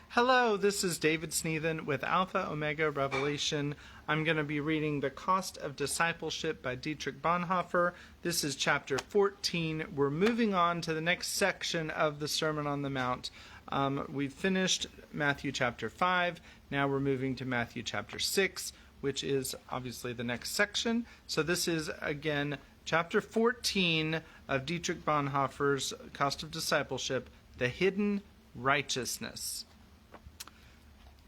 Hello, this is David Sneathen with Alpha Omega Revelation. I'm going to be reading The Cost of Discipleship by Dietrich Bonhoeffer. This is chapter 14. We're moving on to the next section of the Sermon on the Mount. We've finished Matthew chapter 5. Now we're moving to Matthew chapter 6, which is obviously the next section. So this is, again, chapter 14 of Dietrich Bonhoeffer's Cost of Discipleship, the hidden righteousness.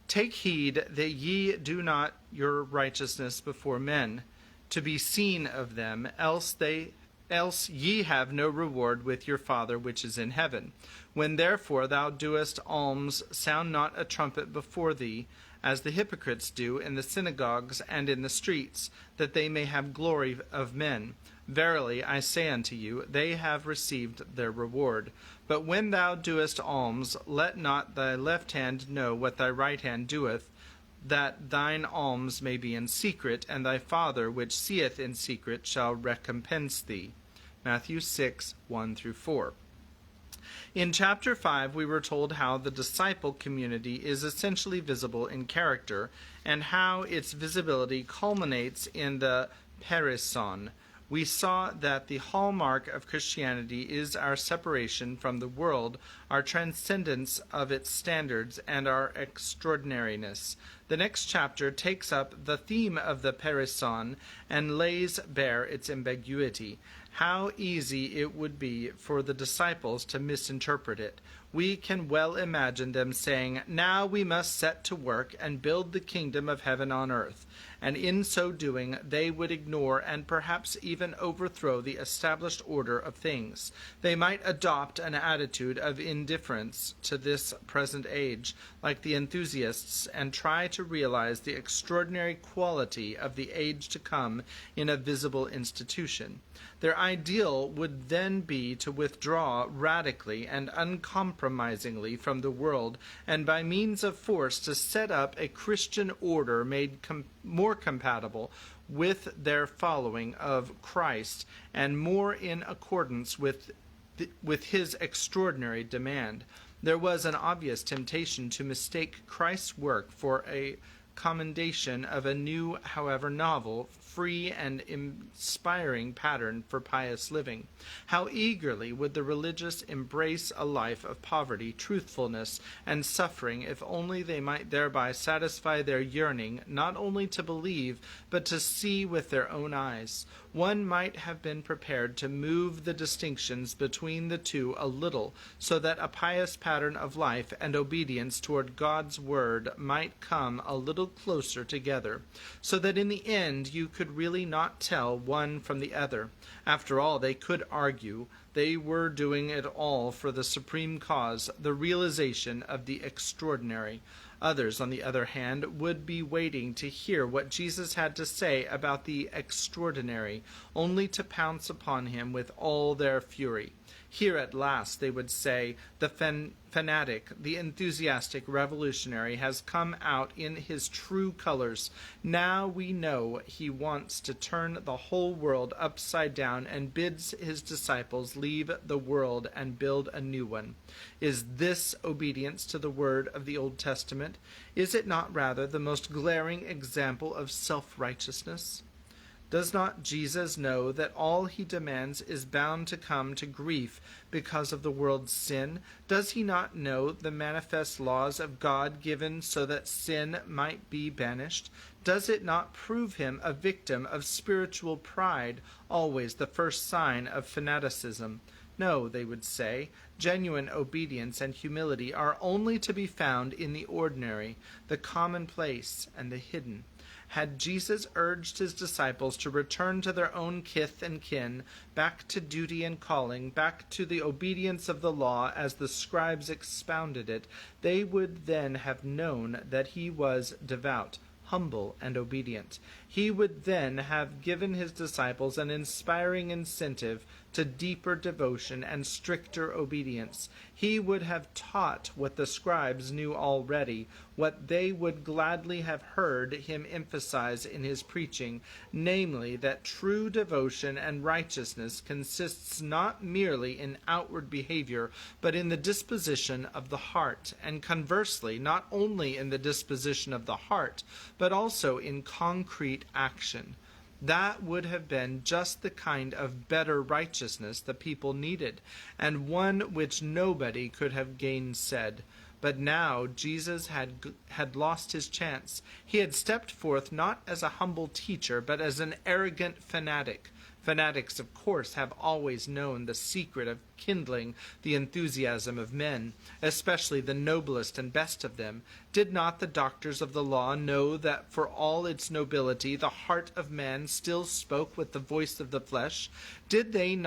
Take heed that ye do not your righteousness before men, to be seen of them, else ye have no reward with your Father which is in heaven. When therefore thou doest alms, sound not a trumpet before thee, as the hypocrites do in the synagogues and in the streets, that they may have glory of men. Verily, I say unto you, they have received their reward. But when thou doest alms, let not thy left hand know what thy right hand doeth, that thine alms may be in secret, and thy Father which seeth in secret shall recompense thee. Matthew 6, 1-4. In chapter 5, we were told how the disciple community is essentially visible in character, and how its visibility culminates in the perisson. We saw that the hallmark of Christianity is our separation from the world, our transcendence of its standards, and our extraordinariness. The next chapter takes up the theme of the perisson and lays bare its ambiguity. How easy it would be for the disciples to misinterpret it. We can well imagine them saying, "Now we must set to work and build the kingdom of heaven on earth." And in so doing, they would ignore and perhaps even overthrow the established order of things. They might adopt an attitude of indifference to this present age, like the enthusiasts, and try to realize the extraordinary quality of the age to come in a visible institution. Their ideal would then be to withdraw radically and uncompromisingly from the world, and by means of force to set up a Christian order made more compatible with their following of Christ and more in accordance with his extraordinary demand. There was an obvious temptation to mistake Christ's work for a commendation of a new, however novel, free and inspiring pattern for pious living. How eagerly would the religious embrace a life of poverty, truthfulness, and suffering, if only they might thereby satisfy their yearning not only to believe, but to see with their own eyes. One might have been prepared to move the distinctions between the two a little, so that a pious pattern of life and obedience toward God's word might come a little closer together, so that in the end you could really not tell one from the other. After all, they could argue they were doing it all for the supreme cause, the realization of the extraordinary. Others, on the other hand, would be waiting to hear what Jesus had to say about the extraordinary, only to pounce upon him with all their fury. Here at last, they would say, the fanatic, the enthusiastic revolutionary has come out in his true colors. Now we know he wants to turn the whole world upside down and bids his disciples leave the world and build a new one. Is this obedience to the word of the Old Testament? Is it not rather the most glaring example of self-righteousness? Does not Jesus know that all he demands is bound to come to grief because of the world's sin? Does he not know the manifest laws of God given so that sin might be banished? Does it not prove him a victim of spiritual pride, always the first sign of fanaticism? No, they would say, genuine obedience and humility are only to be found in the ordinary, the commonplace, and the hidden. Had Jesus urged his disciples to return to their own kith and kin, back to duty and calling, back to the obedience of the law as the scribes expounded it, they would then have known that he was devout, humble, and obedient. He would then have given his disciples an inspiring incentive to deeper devotion and stricter obedience. He would have taught what the scribes knew already, what they would gladly have heard him emphasize in his preaching, namely that true devotion and righteousness consists not merely in outward behavior, but in the disposition of the heart, and conversely, not only in the disposition of the heart, but also in concrete action. That would have been just the kind of better righteousness the people needed, and one which nobody could have gainsaid. But now Jesus had lost his chance. He had stepped forth not as a humble teacher, but as an arrogant fanatic. Fanatics, of course, have always known the secret of kindling the enthusiasm of men, especially the noblest and best of them. Did not the doctors of the law know that for all its nobility the heart of man still spoke with the voice of the flesh? Did they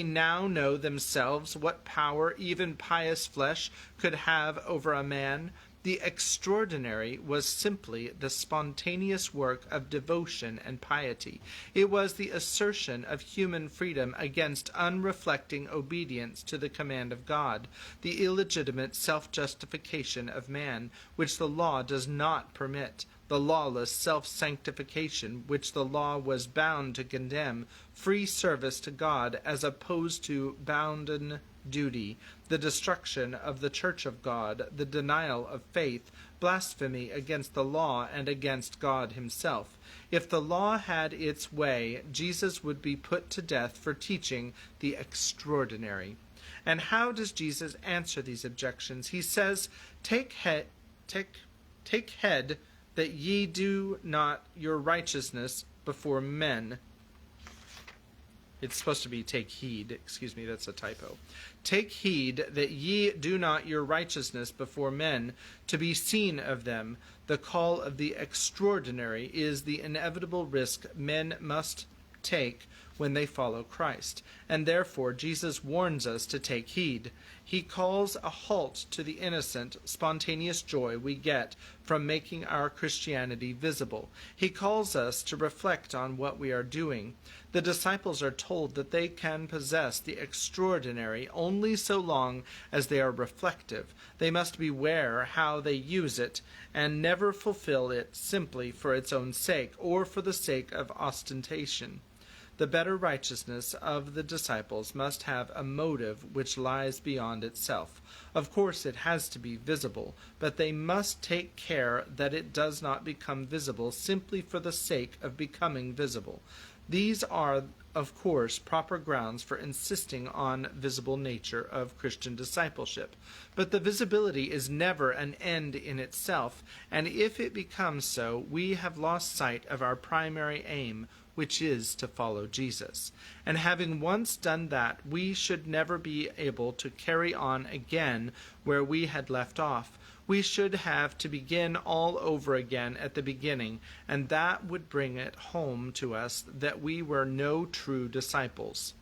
now know themselves what power even pious flesh could have over a man? The extraordinary was simply the spontaneous work of devotion and piety. It was the assertion of human freedom against unreflecting obedience to the command of God, the illegitimate self-justification of man, which the law does not permit, the lawless self-sanctification which the law was bound to condemn, free service to God as opposed to bounden duty, the destruction of the church of God, the denial of faith, blasphemy against the law and against God himself. If the law had its way, Jesus would be put to death for teaching the extraordinary. And how does Jesus answer these objections? He says, Take heed that ye do not your righteousness before men. It's supposed to be take heed. Excuse me, that's a typo. Take heed that ye do not your righteousness before men, to be seen of them. The call of the extraordinary is the inevitable risk men must take when they follow Christ, and therefore Jesus warns us to take heed. He calls a halt to the innocent, spontaneous joy we get from making our Christianity visible. He calls us to reflect on what we are doing. The disciples are told that they can possess the extraordinary only so long as they are reflective. They must beware how they use it, and never fulfill it simply for its own sake, or for the sake of ostentation. The better righteousness of the disciples must have a motive which lies beyond itself. Of course it has to be visible, but they must take care that it does not become visible simply for the sake of becoming visible. These are, of course, proper grounds for insisting on visible nature of Christian discipleship. But the visibility is never an end in itself, and if it becomes so, we have lost sight of our primary aim, which is to follow Jesus. And having once done that, we should never be able to carry on again where we had left off. We should have to begin all over again at the beginning, and that would bring it home to us that we were no true disciples.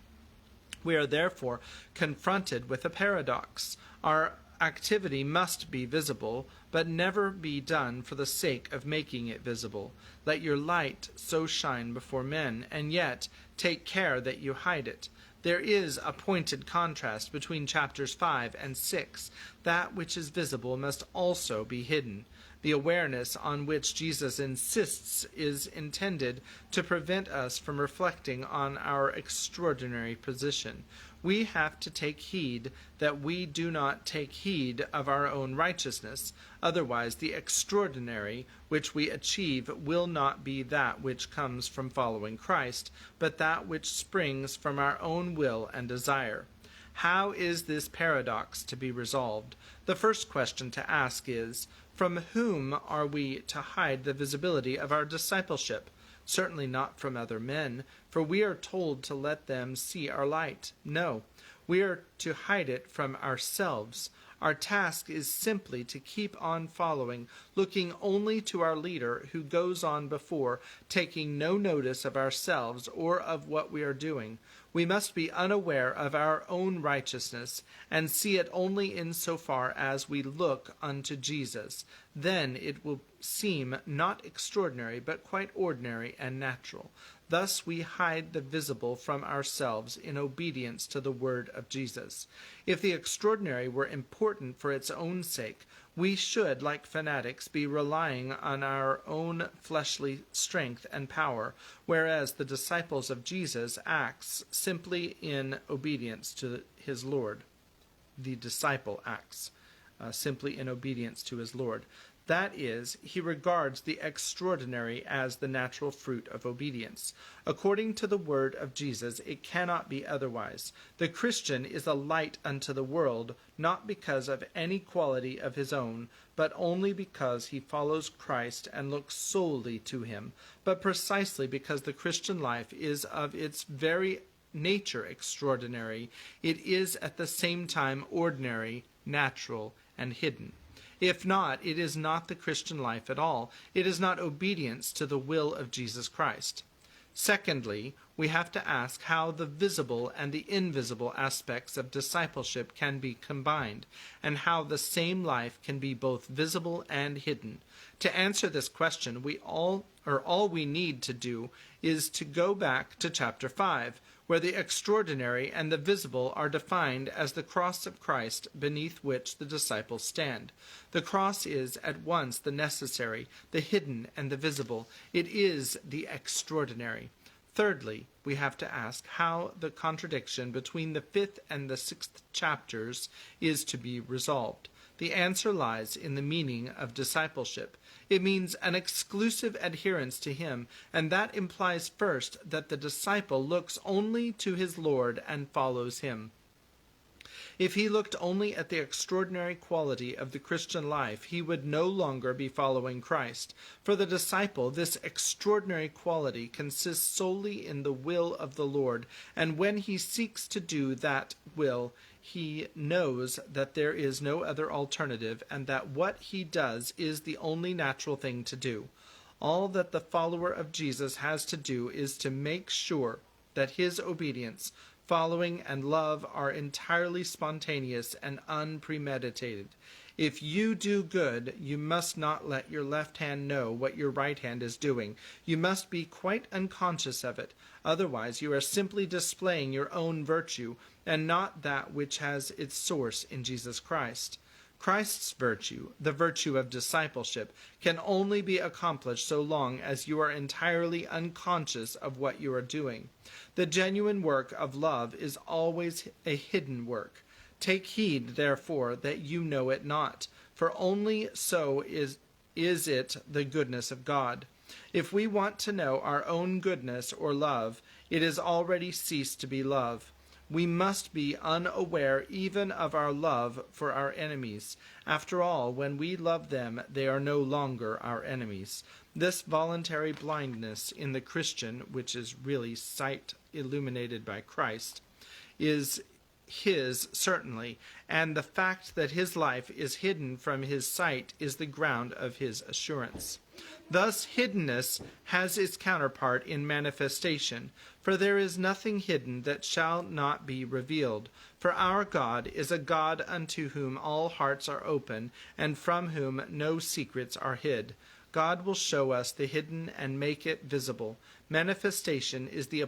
We are therefore confronted with a paradox. Our activity must be visible, but never be done for the sake of making it visible. Let your light so shine before men, and yet take care that you hide it. There is a pointed contrast between chapters 5 and 6. That which is visible must also be hidden. The awareness on which Jesus insists is intended to prevent us from reflecting on our extraordinary position. We have to take heed that we do not take heed of our own righteousness. Otherwise, the extraordinary which we achieve will not be that which comes from following Christ, but that which springs from our own will and desire. How is this paradox to be resolved? The first question to ask is, from whom are we to hide the visibility of our discipleship? Certainly not from other men, for we are told to let them see our light. No, we are to hide it from ourselves. Our task is simply to keep on following, looking only to our leader who goes on before, taking no notice of ourselves or of what we are doing. We must be unaware of our own righteousness, and see it only in so far as we look unto Jesus. Then it will seem not extraordinary, but quite ordinary and natural. Thus we hide the visible from ourselves in obedience to the word of Jesus. If the extraordinary were important for its own sake, we should, like fanatics, be relying on our own fleshly strength and power, whereas the disciples of Jesus acts simply in obedience to his Lord. The disciple acts simply in obedience to his Lord. That is, he regards the extraordinary as the natural fruit of obedience. According to the word of Jesus, it cannot be otherwise. The Christian is a light unto the world, not because of any quality of his own, but only because he follows Christ and looks solely to him, but precisely because the Christian life is of its very nature extraordinary. It is at the same time ordinary, natural, and hidden. If not, it is not the Christian life at all. It is not obedience to the will of Jesus Christ. Secondly, we have to ask how the visible and the invisible aspects of discipleship can be combined, and how the same life can be both visible and hidden. To answer this question, all we need to do is to go back to chapter 5, where the extraordinary and the visible are defined as the cross of Christ beneath which the disciples stand. The cross is at once the necessary, the hidden, and the visible. It is the extraordinary. Thirdly, we have to ask how the contradiction between the 5th and the 6th chapters is to be resolved. The answer lies in the meaning of discipleship. It means an exclusive adherence to him, and that implies first that the disciple looks only to his Lord and follows him. If he looked only at the extraordinary quality of the Christian life, he would no longer be following Christ. For the disciple, this extraordinary quality consists solely in the will of the Lord, and when he seeks to do that will, he knows that there is no other alternative, and that what he does is the only natural thing to do. All that the follower of Jesus has to do is to make sure that his obedience, following, and love are entirely spontaneous and unpremeditated. If you do good, you must not let your left hand know what your right hand is doing. You must be quite unconscious of it. Otherwise, you are simply displaying your own virtue, and not that which has its source in Jesus Christ. Christ's virtue, the virtue of discipleship, can only be accomplished so long as you are entirely unconscious of what you are doing. The genuine work of love is always a hidden work. Take heed, therefore, that you know it not, for only so is it the goodness of God. If we want to know our own goodness or love, it has already ceased to be love. We must be unaware even of our love for our enemies. After all, when we love them, they are no longer our enemies. This voluntary blindness in the Christian, which is really sight illuminated by Christ, is his, certainly, and the fact that his life is hidden from his sight is the ground of his assurance. Thus, hiddenness has its counterpart in manifestation, for there is nothing hidden that shall not be revealed. For our God is a God unto whom all hearts are open, and from whom no secrets are hid. God will show us the hidden and make it visible. Manifestation is the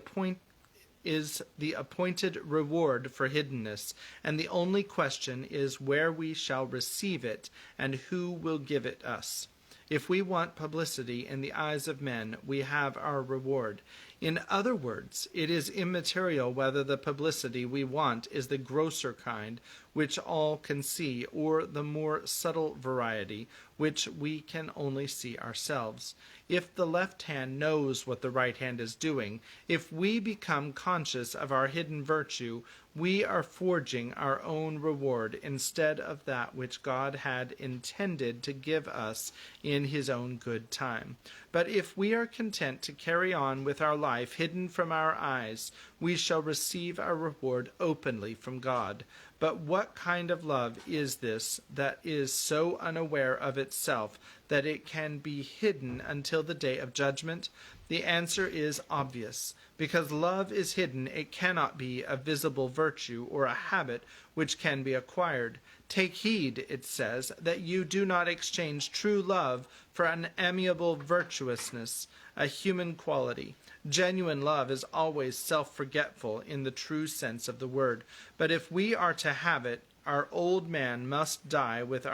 appointed reward for hiddenness, and the only question is where we shall receive it and who will give it us. If we want publicity in the eyes of men, we have our reward. In other words, it is immaterial whether the publicity we want is the grosser kind, which all can see, or the more subtle variety, which we can only see ourselves. If the left hand knows what the right hand is doing, if we become conscious of our hidden virtue, we are forging our own reward instead of that which God had intended to give us in his own good time. But if we are content to carry on with our life hidden from our eyes, we shall receive our reward openly from God. But what kind of love is this that is so unaware of itself that it can be hidden until the day of judgment? The answer is obvious. Because love is hidden, it cannot be a visible virtue or a habit which can be acquired. Take heed, it says, that you do not exchange true love for an amiable virtuousness, a human quality. Genuine love is always self-forgetful in the true sense of the word. But if we are to have it, our old man must die with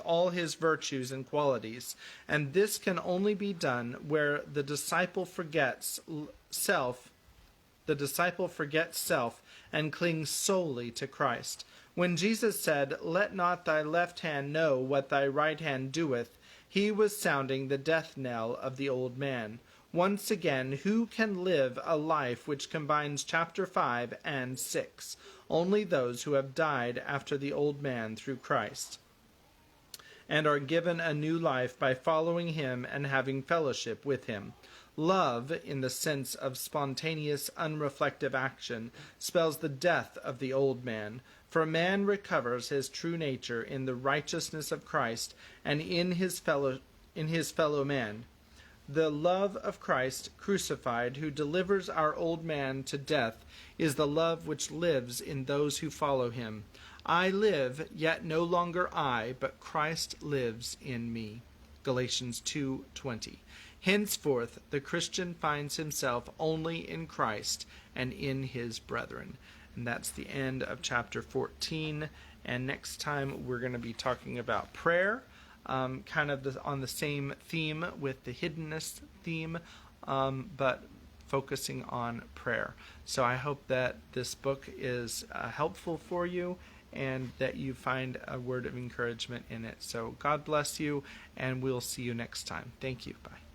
all his virtues and qualities, and this can only be done where the disciple forgets self and clings solely to Christ. When Jesus said, "Let not thy left hand know what thy right hand doeth," he was sounding the death knell of the old man. Once again, who can live a life which combines chapter 5 and 6? Only those who have died after the old man through Christ, and are given a new life by following him and having fellowship with him. Love, in the sense of spontaneous, unreflective action, spells the death of the old man, for man recovers his true nature in the righteousness of Christ and in his fellow man. The love of Christ crucified, who delivers our old man to death, is the love which lives in those who follow him. I live, yet no longer I, but Christ lives in me. Galatians 2:20. Henceforth, the Christian finds himself only in Christ and in his brethren. And that's the end of chapter 14. And next time we're going to be talking about prayer, on the same theme with the hiddenness theme, but focusing on prayer. So I hope that this book is helpful for you and that you find a word of encouragement in it. So God bless you, and we'll see you next time. Thank you. Bye.